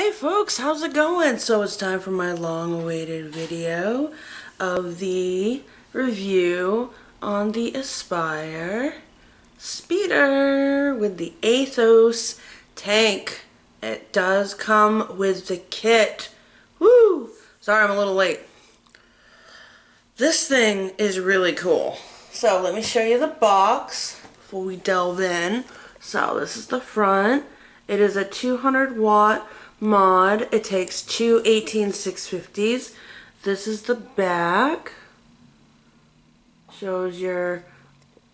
Hey folks, how's it going? So it's time for my long-awaited video of the review on the Aspire Speeder with the Athos tank. It does come with the kit. Woo! Sorry I'm a little late. This thing is really cool. So let me show you the box before we delve in. So this is the front. It is a 200 watt mod. It takes two 18650s. This is the back. Shows your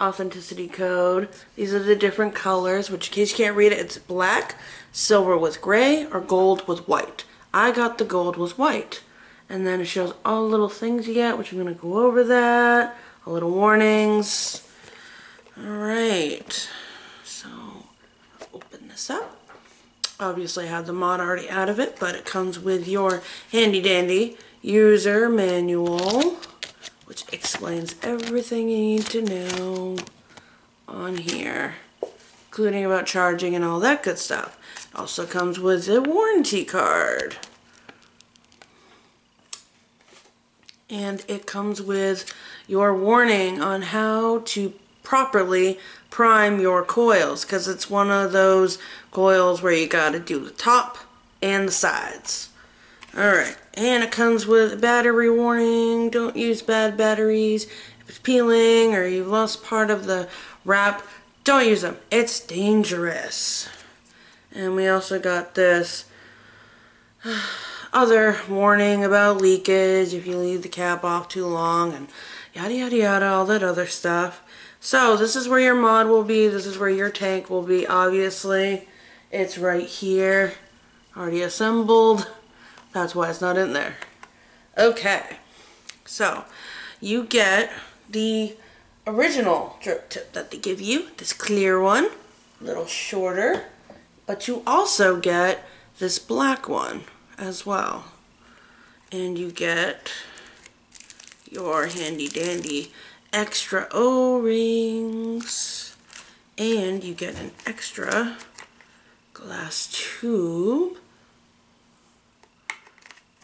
authenticity code. These are the different colors, which in case you can't read it, it's black, silver with gray, or gold with white. I got the gold with white. And then it shows all the little things you get, which I'm going to go over that. All little warnings. Alright. So, open this up. Obviously I have the mod already out of it, but it comes with your handy dandy user manual, which explains everything you need to know on here, including about charging and all that good stuff. It also comes with a warranty card. And it comes with your warning on how to properly prime your coils, because it's one of those coils where you gotta do the top and the sides. Alright, and it comes with a battery warning. Don't use bad batteries. If it's peeling or you've lost part of the wrap, don't use them. It's dangerous. And we also got this other warning about leakage if you leave the cap off too long and yada yada yada, all that other stuff. So this is where your mod will be. This is where your tank will be, obviously. It's right here, already assembled. That's why it's not in there. Okay, so you get the original drip tip that they give you, this clear one, a little shorter, but you also get this black one as well. And you get your handy dandy extra O-rings, and you get an extra glass tube,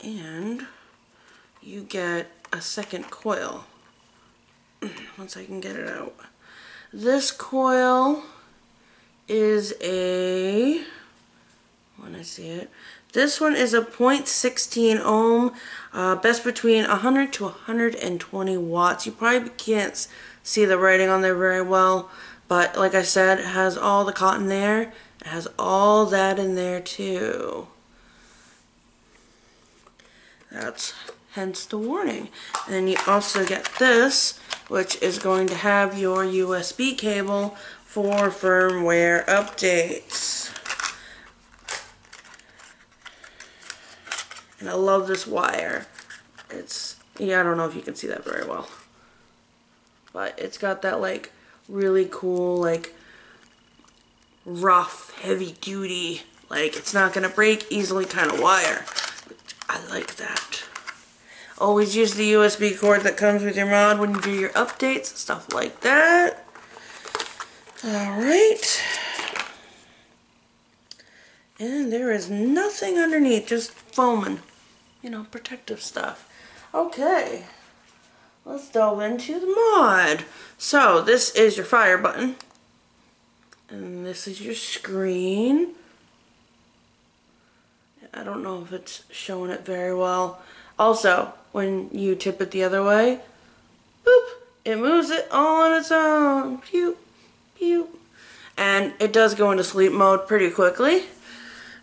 and you get a second coil once I can get it out. This coil is a, when I see it, this one is a 0.16 ohm, best between 100 to 120 watts. You probably can't see the writing on there very well, but like I said, it has all the cotton there. It has all that in there too. That's hence the warning. And then you also get this, which is going to have your USB cable for firmware updates. And I love this wire. It's, yeah, I don't know if you can see that very well, but it's got that like really cool, like rough, heavy duty, like it's not gonna break easily kind of wire. I like that. Always use the USB cord that comes with your mod when you do your updates, stuff like that. Alright. And there is nothing underneath, just foaming. You know, protective stuff. Okay, let's delve into the mod. So this is your fire button, and this is your screen. I don't know if it's showing it very well. Also, when you tip it the other way, boop, it moves it all on its own. Pew, pew. And it does go into sleep mode pretty quickly.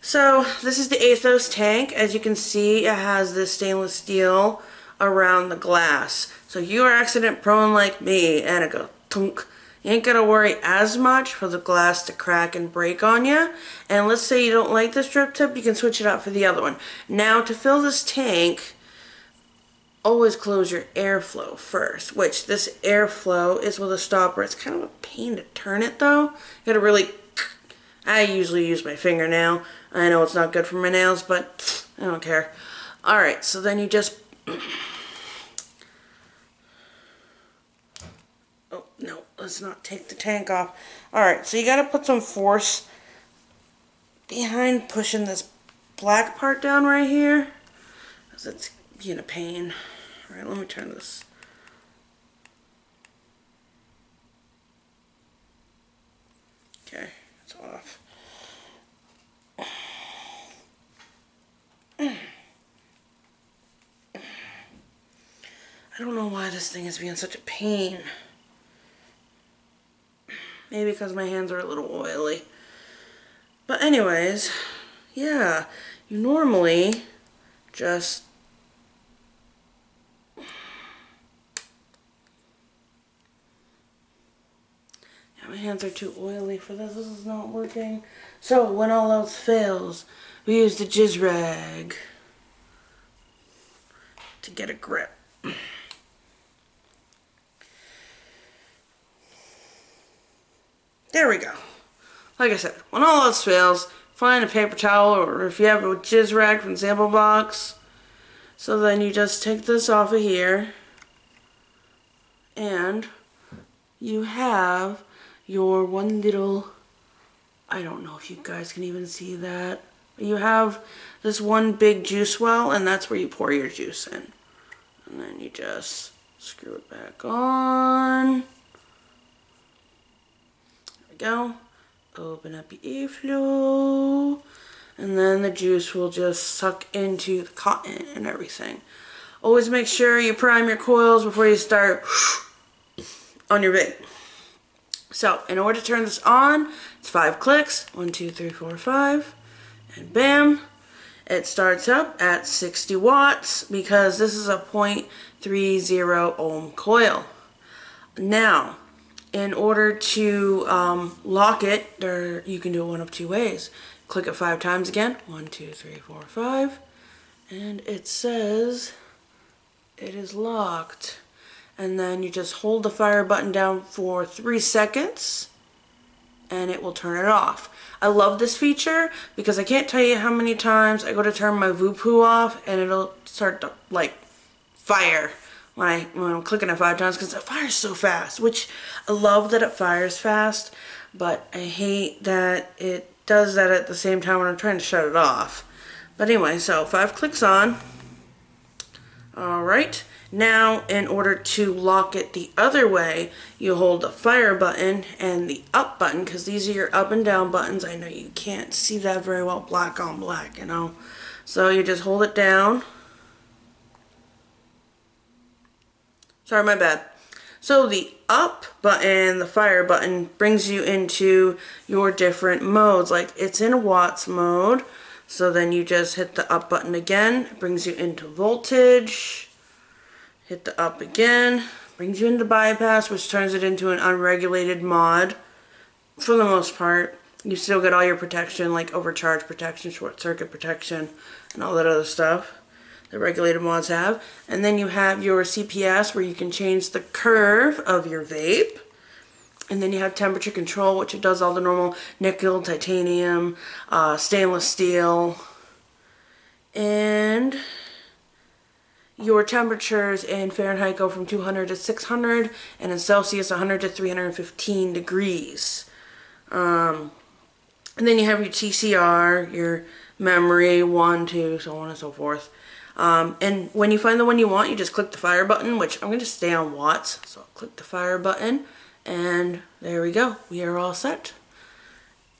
So this is the Athos tank. As you can see, it has this stainless steel around the glass. So if you are accident prone like me and it goes thunk, you ain't gonna worry as much for the glass to crack and break on you. And let's say you don't like this drip tip, you can switch it out for the other one. Now to fill this tank, always close your airflow first, which this airflow is with a stopper. It's kind of a pain to turn it though. You gotta really, I usually use my fingernail. I know it's not good for my nails, but I don't care. Alright, so then you just, oh no, let's not take the tank off. Alright, so you gotta put some force behind pushing this black part down right here, because it's being a pain. Alright, let me turn this. Okay, it's off. I don't know why this thing is being such a pain. Maybe because my hands are a little oily. But anyways, yeah, you normally just my hands are too oily for this. This is not working. So when all else fails, we use the jizz rag to get a grip. There we go. Like I said, when all else fails, find a paper towel, or if you have a jizz rag from the sample box. So then you just take this off of here, and you have your one little, I don't know if you guys can even see that, but you have this one big juice well, and that's where you pour your juice in. And then you just screw it back on. There we go. Open up your airflow, and then the juice will just suck into the cotton and everything. Always make sure you prime your coils before you start on your vape. So, in order to turn this on, it's 5 clicks. 1, 2, 3, 4, 5. And bam. It starts up at 60 watts because this is a 0.30 ohm coil. Now, in order to lock it, you can do it one of 2 ways. Click it 5 times again. 1, 2, 3, 4, 5. And it says it is locked. And then you just hold the fire button down for 3 seconds and it will turn it off. I love this feature because I can't tell you how many times I go to turn my Voopoo off and it'll start to like fire when I'm clicking it 5 times because it fires so fast, which I love that it fires fast, but I hate that it does that at the same time when I'm trying to shut it off. But anyway, so 5 clicks on. Alright. Now, in order to lock it the other way, you hold the fire button and the up button, because these are your up and down buttons. I know you can't see that very well, black on black, you know. So you just hold it down. Sorry, my bad. So the up button, the fire button, brings you into your different modes. Like, it's in watts mode. So then you just hit the up button again. It brings you into voltage. Hit the up again, brings you into bypass, which turns it into an unregulated mod. For the most part, you still get all your protection, like overcharge protection, short circuit protection, and all that other stuff that regulated mods have. And then you have your CPS, where you can change the curve of your vape. And then you have temperature control, which it does all the normal nickel, titanium, stainless steel, and your temperatures in Fahrenheit go from 200 to 600, and in Celsius 100 to 315 degrees. And then you have your TCR, your memory, 1, 2, so on and so forth. And when you find the one you want, you just click the fire button, which I'm going to stay on watts. So I'll click the fire button, and there we go. We are all set.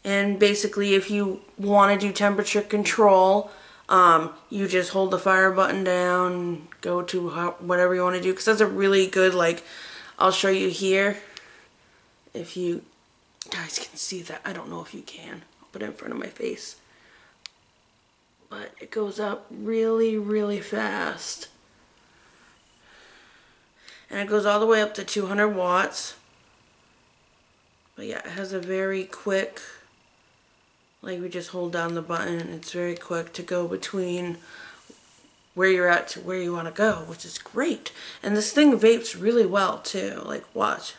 And basically, if you want to do temperature control, you just hold the fire button down, go to whatever you want to do, because that's a really good, like, I'll show you here, if you guys can see that. I don't know if you can. I'll put it in front of my face. But it goes up really, really fast. And it goes all the way up to 200 watts. But yeah, it has a very quick, like, we just hold down the button and it's very quick to go between where you're at to where you want to go, which is great. And this thing vapes really well too. Like, watch.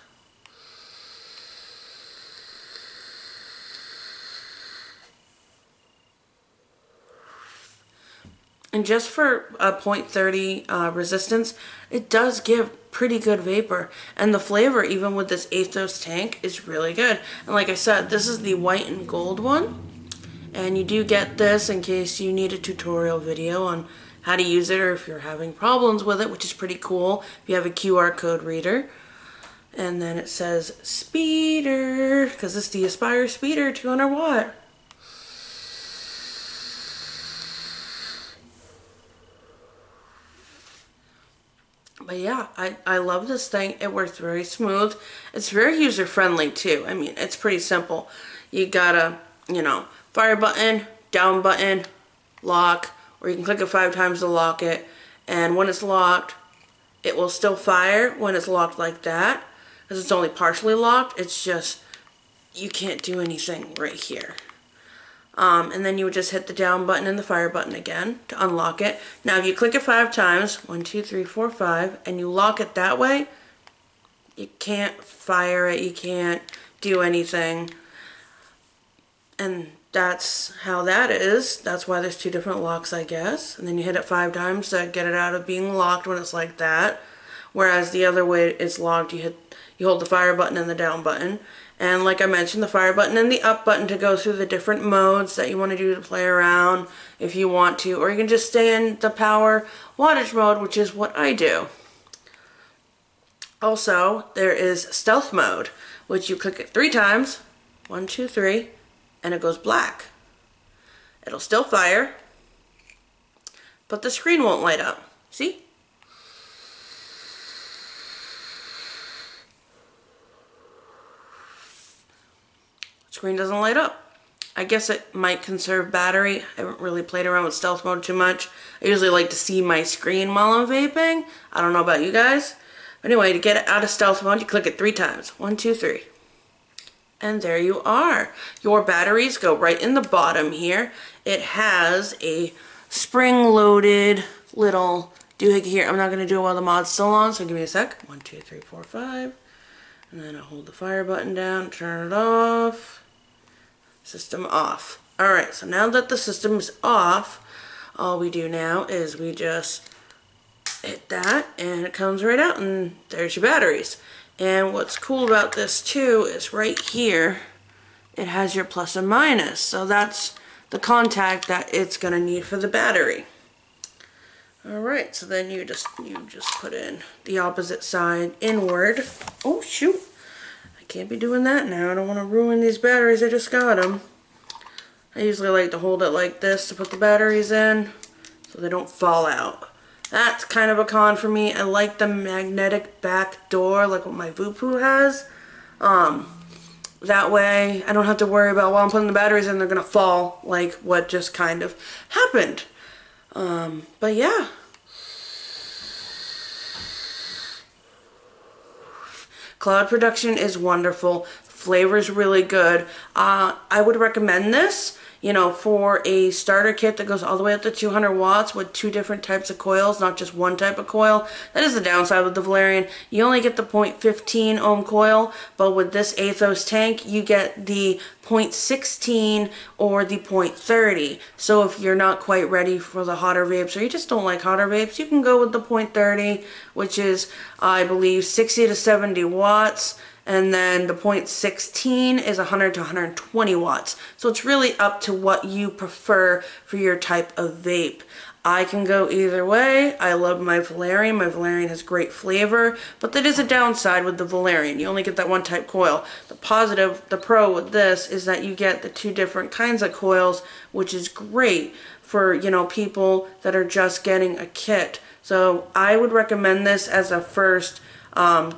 And just for a 0.30 resistance, it does give pretty good vapor. And the flavor, even with this Athos tank, is really good. And like I said, this is the white and gold one. And you do get this in case you need a tutorial video on how to use it or if you're having problems with it, which is pretty cool if you have a QR code reader. And then it says speeder, because it's the Aspire Speeder 200 watt. But yeah, I love this thing. It works very smooth. It's very user friendly too. I mean, it's pretty simple. You got a, fire button, down button, lock, or you can click it 5 times to lock it. And when it's locked, it will still fire when it's locked like that. Because it's only partially locked. It's just, you can't do anything right here. And then you would just hit the down button and the fire button again to unlock it. Now if you click it 5 times, 1, 2, 3, 4, 5, and you lock it that way, you can't fire it, you can't do anything. And that's how that is. That's why there's 2 different locks, I guess. And then you hit it 5 times to get it out of being locked when it's like that. Whereas the other way it's locked, you hold the fire button and the down button. And like I mentioned, the fire button and the up button to go through the different modes that you want to do to play around if you want to. Or you can just stay in the power wattage mode, which is what I do. Also, there is stealth mode, which you click it 3 times, 1, 2, 3, and it goes black. It'll still fire, but the screen won't light up. See? Screen doesn't light up. I guess it might conserve battery. I haven't really played around with stealth mode too much. I usually like to see my screen while I'm vaping. I don't know about you guys. But anyway, to get it out of stealth mode, you click it 3 times. 1, 2, 3. And there you are. Your batteries go right in the bottom here. It has a spring-loaded little doohickey here. I'm not going to do it while the mod's still on, so give me a sec. 1, 2, 3, 4, 5. And then I hold the fire button down, turn it off. System off. Alright, so now that the system is off, all we do now is we just hit that and it comes right out and there's your batteries. And what's cool about this too is right here it has your plus and minus. So that's the contact that it's going to need for the battery. Alright, so then you just put in the opposite side inward. Oh shoot! I can't be doing that now. I don't want to ruin these batteries. I just got them. I usually like to hold it like this to put the batteries in so they don't fall out. That's kind of a con for me. I like the magnetic back door like what my Voopoo has. That way I don't have to worry about while I'm putting the batteries in they're going to fall like what just kind of happened. But yeah. Cloud production is wonderful. Flavor's really good. I would recommend this, for a starter kit that goes all the way up to 200 watts with 2 different types of coils, not just one type of coil. That is the downside with the Valerian. You only get the 0.15 ohm coil, but with this Athos tank, you get the 0.16 or the 0.30. So if you're not quite ready for the hotter vapes or you just don't like hotter vapes, you can go with the 0.30, which is, I believe, 60 to 70 watts. And then the 0.16 is 100 to 120 watts. So it's really up to what you prefer for your type of vape. I can go either way. I love my Valerian. My Valerian has great flavor, but that is a downside with the Valerian. You only get that one type coil. The positive, the pro with this is that you get the 2 different kinds of coils, which is great for, people that are just getting a kit. So I would recommend this as a first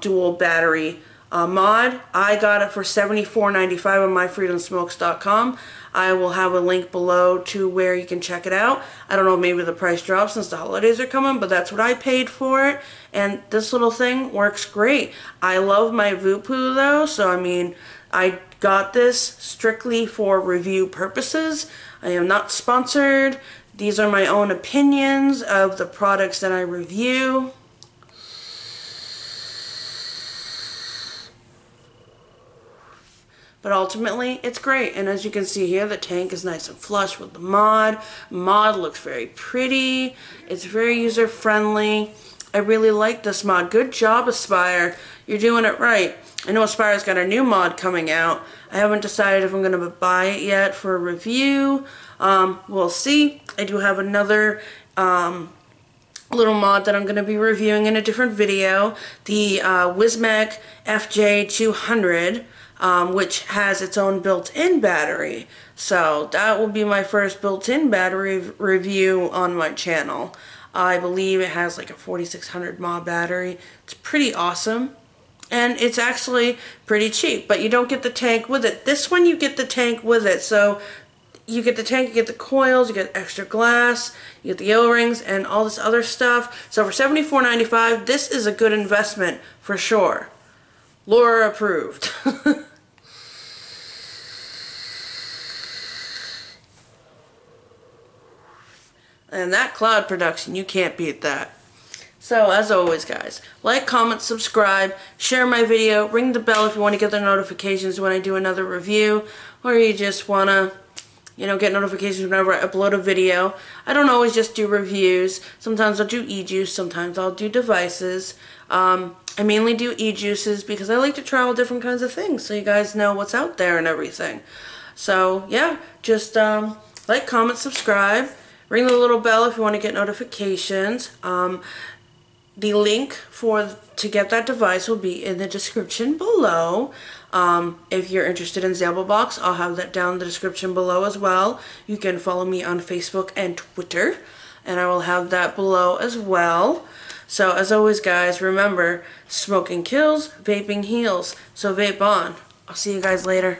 dual battery mod. I got it for $74.95 on myfreedomsmokes.com. I will have a link below to where you can check it out. I don't know, maybe the price drops since the holidays are coming, but that's what I paid for it. And this little thing works great. I love my Voopoo though, so I mean, I got this strictly for review purposes. I am not sponsored. These are my own opinions of the products that I review. But ultimately, it's great. And as you can see here, the tank is nice and flush with the mod. Mod looks very pretty. It's very user-friendly. I really like this mod. Good job, Aspire. You're doing it right. I know Aspire's got a new mod coming out. I haven't decided if I'm going to buy it yet for a review. We'll see. I do have another little mod that I'm going to be reviewing in a different video. The Wismec FJ200, which has its own built-in battery. So that will be my first built-in battery review on my channel. I believe it has like a 4600 mAh battery. It's pretty awesome. And it's actually pretty cheap, but you don't get the tank with it. This one you get the tank with it. So you get the tank, you get the coils, you get extra glass, you get the O-rings, and all this other stuff. So for $74.95, this is a good investment for sure. Laura approved. And that cloud production, you can't beat that. So, as always, guys, like, comment, subscribe, share my video, ring the bell if you want to get the notifications when I do another review, or you just want to, get notifications whenever I upload a video. I don't always just do reviews. Sometimes I'll do e-juice, sometimes I'll do devices. I mainly do e-juices because I like to try all different kinds of things so you guys know what's out there and everything. So, yeah, just like, comment, subscribe. Ring the little bell if you want to get notifications. The link to get that device will be in the description below. If you're interested in Zamblebox, I'll have that down in the description below as well. You can follow me on Facebook and Twitter, and I will have that below as well. So as always, guys, remember, smoking kills, vaping heals. So vape on. I'll see you guys later.